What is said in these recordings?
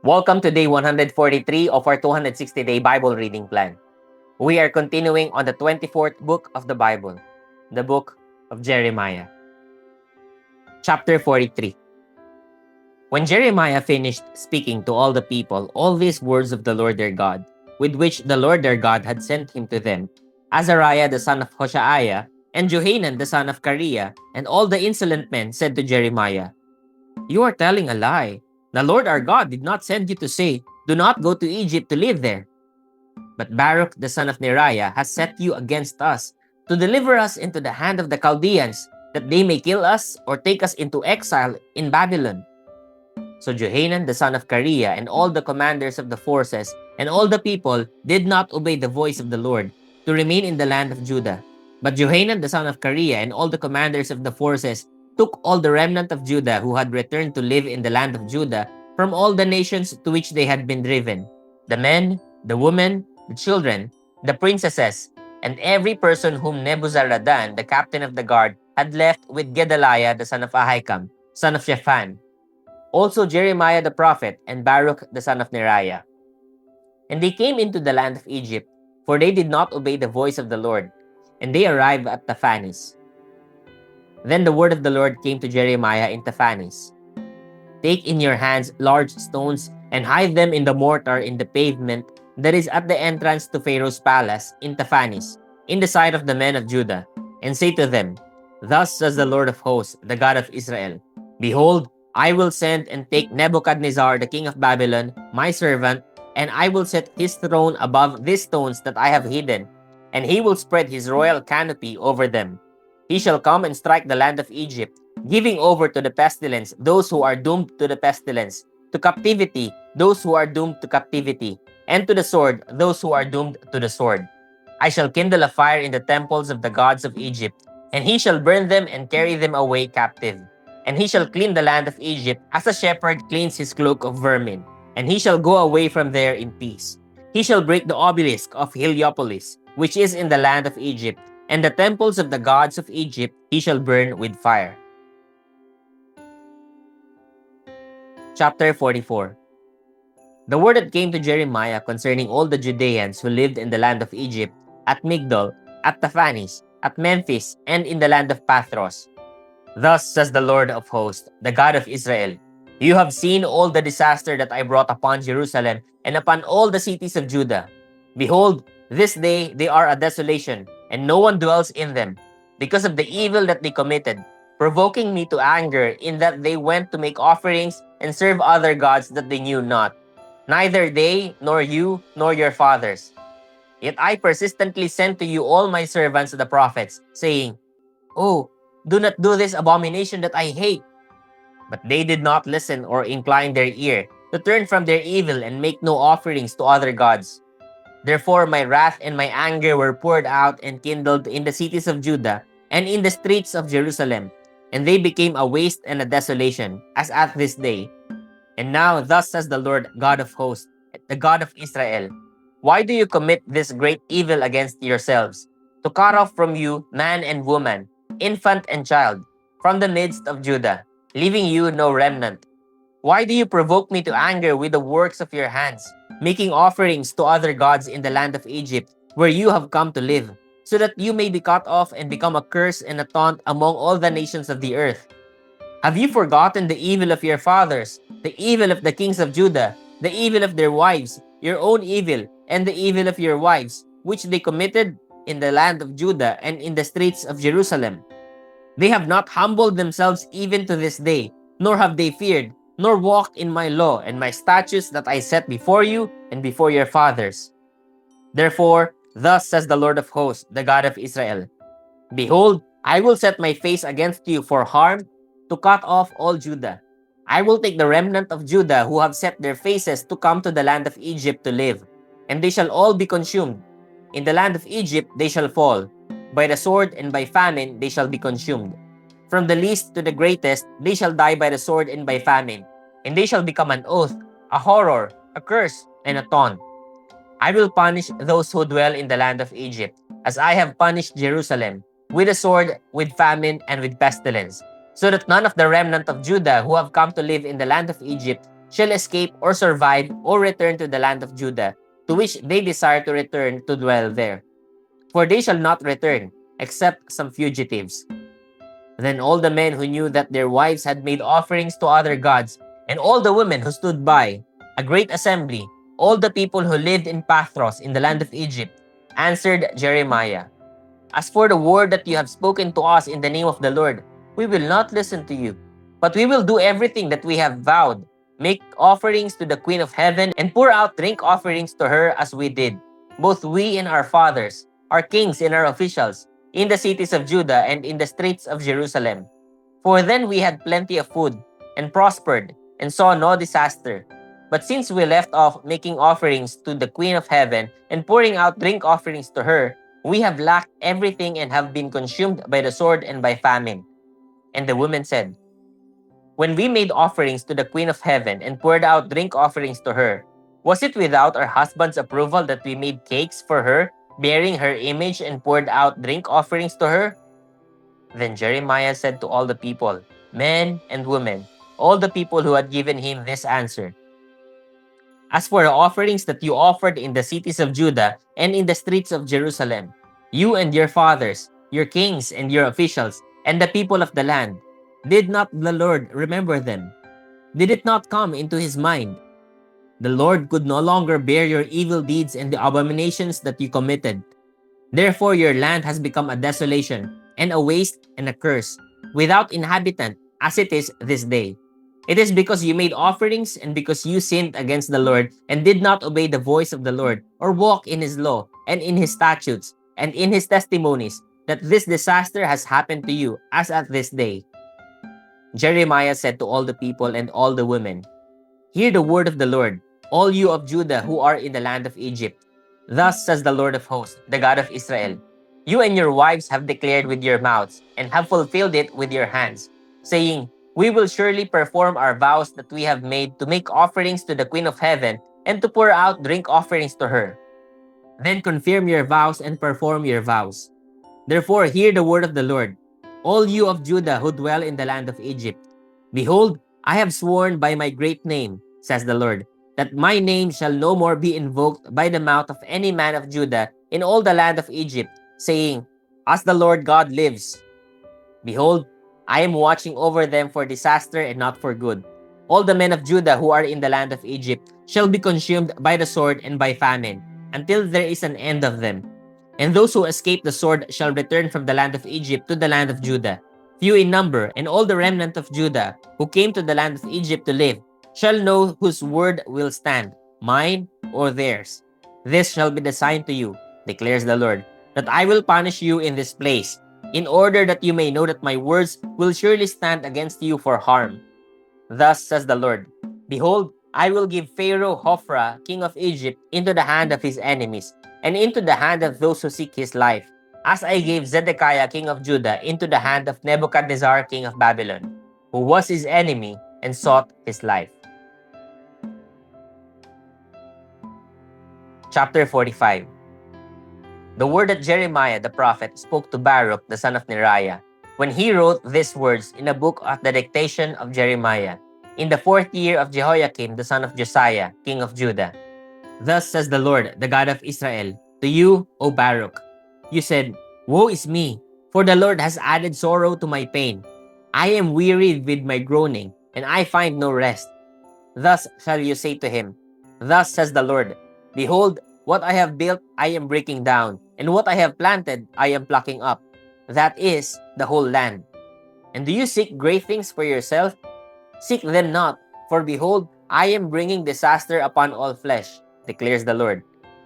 Welcome to day 143 of our 260-day Bible reading plan. We are continuing on the 24th book of the Bible, the book of Jeremiah. Chapter 43. When Jeremiah finished speaking to all the people all these words of the Lord their God, with which the Lord their God had sent him to them, Azariah the son of Hoshaiah, and Johanan the son of Kareah, and all the insolent men said to Jeremiah, "You are telling a lie. The Lord our God did not send you to say, 'Do not go to Egypt to live there.' But Baruch the son of Neriah has set you against us, to deliver us into the hand of the Chaldeans, that they may kill us or take us into exile in Babylon." So Johanan the son of Kareah and all the commanders of the forces and all the people did not obey the voice of the Lord, to remain in the land of Judah. But Johanan the son of Kareah and all the commanders of the forces took all the remnant of Judah who had returned to live in the land of Judah from all the nations to which they had been driven, the men, the women, the children, the princesses, and every person whom Nebuzaradan, the captain of the guard, had left with Gedaliah the son of Ahikam, son of Shaphan, also Jeremiah the prophet, and Baruch the son of Neriah. And they came into the land of Egypt, for they did not obey the voice of the Lord, and they arrived at Taphanes. Then the word of the Lord came to Jeremiah in Taphanes. "Take in your hands large stones, and hide them in the mortar in the pavement that is at the entrance to Pharaoh's palace in Taphanes, in the sight of the men of Judah, and say to them, 'Thus says the Lord of hosts, the God of Israel, Behold, I will send and take Nebuchadnezzar the king of Babylon, my servant, and I will set his throne above these stones that I have hidden, and he will spread his royal canopy over them. He shall come and strike the land of Egypt, giving over to the pestilence those who are doomed to the pestilence, to captivity those who are doomed to captivity, and to the sword those who are doomed to the sword. I shall kindle a fire in the temples of the gods of Egypt, and he shall burn them and carry them away captive. And he shall clean the land of Egypt as a shepherd cleans his cloak of vermin, and he shall go away from there in peace. He shall break the obelisk of Heliopolis, which is in the land of Egypt, and the temples of the gods of Egypt he shall burn with fire." Chapter 44. The word that came to Jeremiah concerning all the Judeans who lived in the land of Egypt, at Migdol, at Taphanes, at Memphis, and in the land of Pathros. "Thus says the Lord of hosts, the God of Israel, You have seen all the disaster that I brought upon Jerusalem and upon all the cities of Judah. Behold, this day they are a desolation, and no one dwells in them, because of the evil that they committed, provoking me to anger in that they went to make offerings and serve other gods that they knew not, neither they, nor you, nor your fathers. Yet I persistently sent to you all my servants the prophets, saying, Oh, do not do this abomination that I hate. But they did not listen or incline their ear to turn from their evil and make no offerings to other gods. Therefore my wrath and my anger were poured out and kindled in the cities of Judah and in the streets of Jerusalem, and they became a waste and a desolation, as at this day. And now thus says the Lord God of hosts, the God of Israel, Why do you commit this great evil against yourselves, to cut off from you man and woman, infant and child, from the midst of Judah, leaving you no remnant? Why do you provoke me to anger with the works of your hands, making offerings to other gods in the land of Egypt, where you have come to live, so that you may be cut off and become a curse and a taunt among all the nations of the earth? Have you forgotten the evil of your fathers, the evil of the kings of Judah, the evil of their wives, your own evil, and the evil of your wives, which they committed in the land of Judah and in the streets of Jerusalem? They have not humbled themselves even to this day, nor have they feared, nor walked in my law and my statutes that I set before you and before your fathers. Therefore, thus says the Lord of hosts, the God of Israel, Behold, I will set my face against you for harm, to cut off all Judah. I will take the remnant of Judah who have set their faces to come to the land of Egypt to live, and they shall all be consumed. In the land of Egypt they shall fall. By the sword and by famine they shall be consumed. From the least to the greatest they shall die by the sword and by famine, and they shall become an oath, a horror, a curse, and a taunt. I will punish those who dwell in the land of Egypt, as I have punished Jerusalem, with a sword, with famine, and with pestilence, so that none of the remnant of Judah who have come to live in the land of Egypt shall escape or survive or return to the land of Judah, to which they desire to return to dwell there. For they shall not return, except some fugitives. Then all the men who knew that their wives had made offerings to other gods, and all the women who stood by, a great assembly, all the people who lived in Pathros in the land of Egypt, answered Jeremiah, As for the word that you have spoken to us in the name of the Lord, we will not listen to you, but we will do everything that we have vowed, make offerings to the Queen of Heaven, and pour out drink offerings to her as we did, both we and our fathers, our kings and our officials, in the cities of Judah and in the streets of Jerusalem. For then we had plenty of food, and prospered, and saw no disaster. But since we left off making offerings to the Queen of Heaven and pouring out drink offerings to her, we have lacked everything and have been consumed by the sword and by famine. And the women said, When we made offerings to the Queen of Heaven and poured out drink offerings to her, was it without our husband's approval that we made cakes for her, bearing her image, and poured out drink offerings to her? Then Jeremiah said to all the people, men and women, all the people who had given him this answer, As for the offerings that you offered in the cities of Judah and in the streets of Jerusalem, you and your fathers, your kings and your officials, and the people of the land, did not the Lord remember them? Did it not come into his mind? The Lord could no longer bear your evil deeds and the abominations that you committed. Therefore your land has become a desolation, and a waste and a curse, without inhabitant, as it is this day. It is because you made offerings and because you sinned against the Lord and did not obey the voice of the Lord, or walk in his law and in his statutes and in his testimonies, that this disaster has happened to you as at this day. Jeremiah said to all the people and all the women, Hear the word of the Lord, all you of Judah who are in the land of Egypt. Thus says the Lord of hosts, the God of Israel, You and your wives have declared with your mouths, and have fulfilled it with your hands, saying, We will surely perform our vows that we have made to make offerings to the Queen of Heaven, and to pour out drink offerings to her. Then confirm your vows and perform your vows. Therefore hear the word of the Lord, all you of Judah who dwell in the land of Egypt. Behold, I have sworn by my great name, says the Lord, that my name shall no more be invoked by the mouth of any man of Judah in all the land of Egypt, saying, As the Lord God lives. Behold, I am watching over them for disaster and not for good. All the men of Judah who are in the land of Egypt shall be consumed by the sword and by famine, until there is an end of them. And those who escape the sword shall return from the land of Egypt to the land of Judah, few in number, and all the remnant of Judah who came to the land of Egypt to live shall know whose word will stand, mine or theirs. This shall be the sign to you, declares the Lord, that I will punish you in this place, in order that you may know that my words will surely stand against you for harm. Thus says the Lord, Behold, I will give Pharaoh Hophra, king of Egypt, into the hand of his enemies, and into the hand of those who seek his life, as I gave Zedekiah, king of Judah, into the hand of Nebuchadnezzar, king of Babylon, who was his enemy and sought his life. Chapter 45. The word that Jeremiah the prophet spoke to Baruch the son of Neriah, when he wrote these words in a book at the dictation of Jeremiah, in the 4th year of Jehoiakim the son of Josiah, king of Judah. Thus says the Lord, the God of Israel, to you, O Baruch. You said, Woe is me, for the Lord has added sorrow to my pain. I am wearied with my groaning, and I find no rest. Thus shall you say to him, Thus says the Lord, Behold, what I have built I am breaking down, and what I have planted I am plucking up. That is the whole land. And do you seek great things for yourself? Seek them not, for behold, I am bringing disaster upon all flesh, declares the Lord.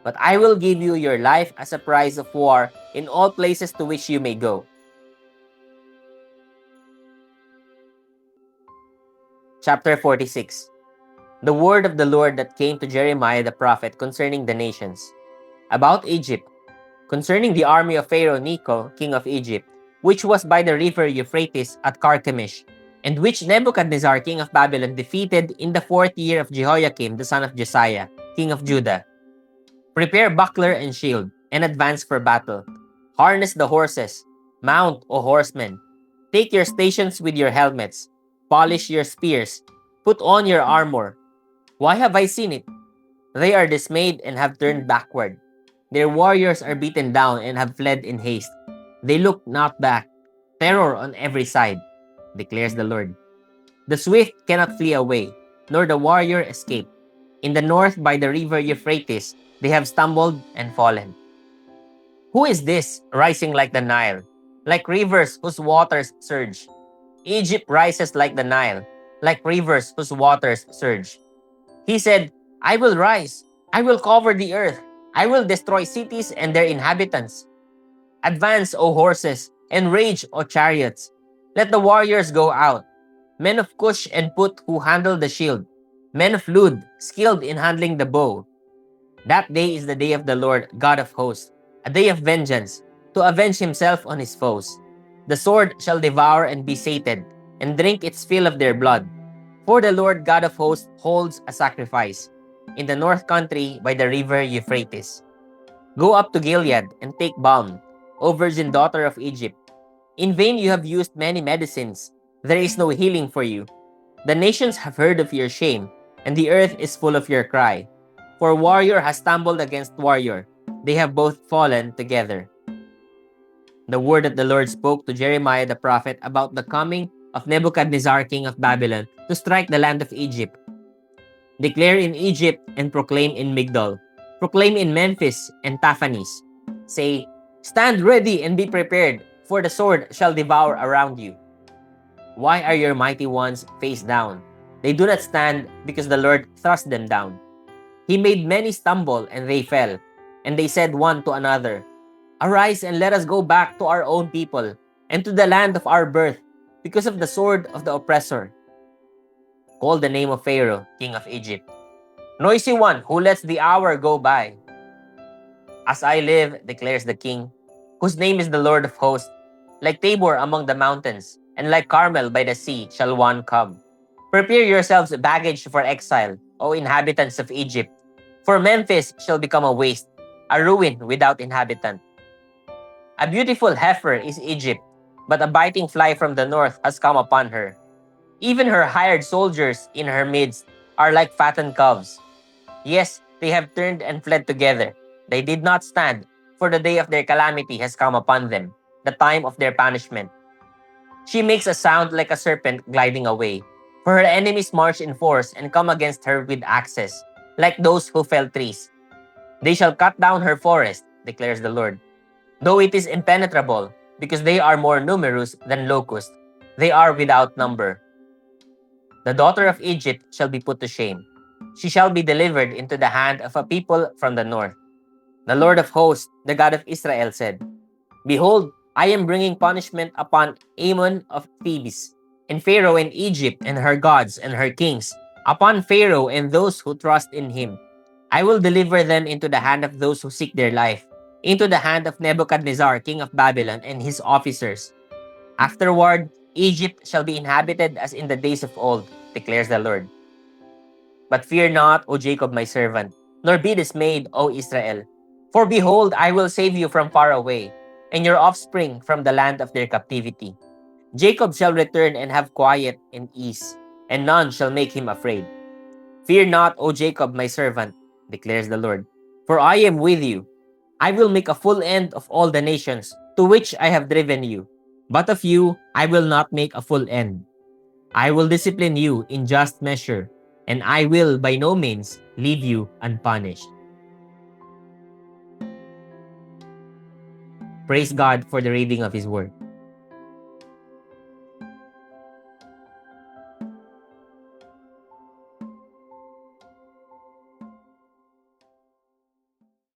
But I will give you your life as a prize of war in all places to which you may go. Chapter 46. The word of the Lord that came to Jeremiah the prophet concerning the nations. About Egypt, concerning the army of Pharaoh Necho, king of Egypt, which was by the river Euphrates at Carchemish, and which Nebuchadnezzar, king of Babylon, defeated in the 4th year of Jehoiakim, the son of Josiah, king of Judah. Prepare buckler and shield, and advance for battle. Harness the horses, mount, O horsemen. Take your stations with your helmets. Polish your spears. Put on your armor. Why have I seen it? They are dismayed and have turned backward. Their warriors are beaten down and have fled in haste. They look not back. Terror on every side, declares the Lord. The swift cannot flee away, nor the warrior escape. In the north by the river Euphrates, they have stumbled and fallen. Who is this rising like the Nile, like rivers whose waters surge? Egypt rises like the Nile, like rivers whose waters surge. He said, I will rise, I will cover the earth, I will destroy cities and their inhabitants. Advance, O horses, and rage, O chariots. Let the warriors go out, men of Cush and Put who handle the shield, men of Lud, skilled in handling the bow. That day is the day of the Lord, God of hosts, a day of vengeance, to avenge himself on his foes. The sword shall devour and be sated, and drink its fill of their blood. For the Lord God of hosts holds a sacrifice in the north country by the river Euphrates. Go up to Gilead and take balm, O virgin daughter of Egypt. In vain you have used many medicines. There is no healing for you. The nations have heard of your shame, and the earth is full of your cry. For warrior has stumbled against warrior. They have both fallen together. The word that the Lord spoke to Jeremiah the prophet about the coming of Nebuchadnezzar king of Babylon to strike the land of Egypt. Declare in Egypt and proclaim in Migdol. Proclaim in Memphis and Taphanes. Say, stand ready and be prepared, for the sword shall devour around you. Why are your mighty ones face down? They do not stand because the Lord thrust them down. He made many stumble and they fell, and they said one to another, arise and let us go back to our own people and to the land of our birth, because of the sword of the oppressor. Call the name of Pharaoh, king of Egypt, noisy one who lets the hour go by. As I live, declares the king, whose name is the Lord of hosts, like Tabor among the mountains, and like Carmel by the sea shall one come. Prepare yourselves baggage for exile, O inhabitants of Egypt, for Memphis shall become a waste, a ruin without inhabitant. A beautiful heifer is Egypt, but a biting fly from the north has come upon her. Even her hired soldiers in her midst are like fattened calves. Yes, they have turned and fled together. They did not stand, for the day of their calamity has come upon them, the time of their punishment. She makes a sound like a serpent gliding away, for her enemies march in force and come against her with axes, like those who fell trees. They shall cut down her forest, declares the Lord, though it is impenetrable, because they are more numerous than locusts. They are without number. The daughter of Egypt shall be put to shame. She shall be delivered into the hand of a people from the north. The Lord of hosts, the God of Israel, said, behold, I am bringing punishment upon Ammon of Thebes, and Pharaoh in Egypt and her gods and her kings, upon Pharaoh and those who trust in him. I will deliver them into the hand of those who seek their life, into the hand of Nebuchadnezzar, king of Babylon, and his officers. Afterward, Egypt shall be inhabited as in the days of old, declares the Lord. But fear not, O Jacob my servant, nor be dismayed, O Israel. For behold, I will save you from far away, and your offspring from the land of their captivity. Jacob shall return and have quiet and ease, and none shall make him afraid. Fear not, O Jacob my servant, declares the Lord, for I am with you. I will make a full end of all the nations to which I have driven you, but of you I will not make a full end. I will discipline you in just measure, and I will by no means leave you unpunished. Praise God for the reading of His Word.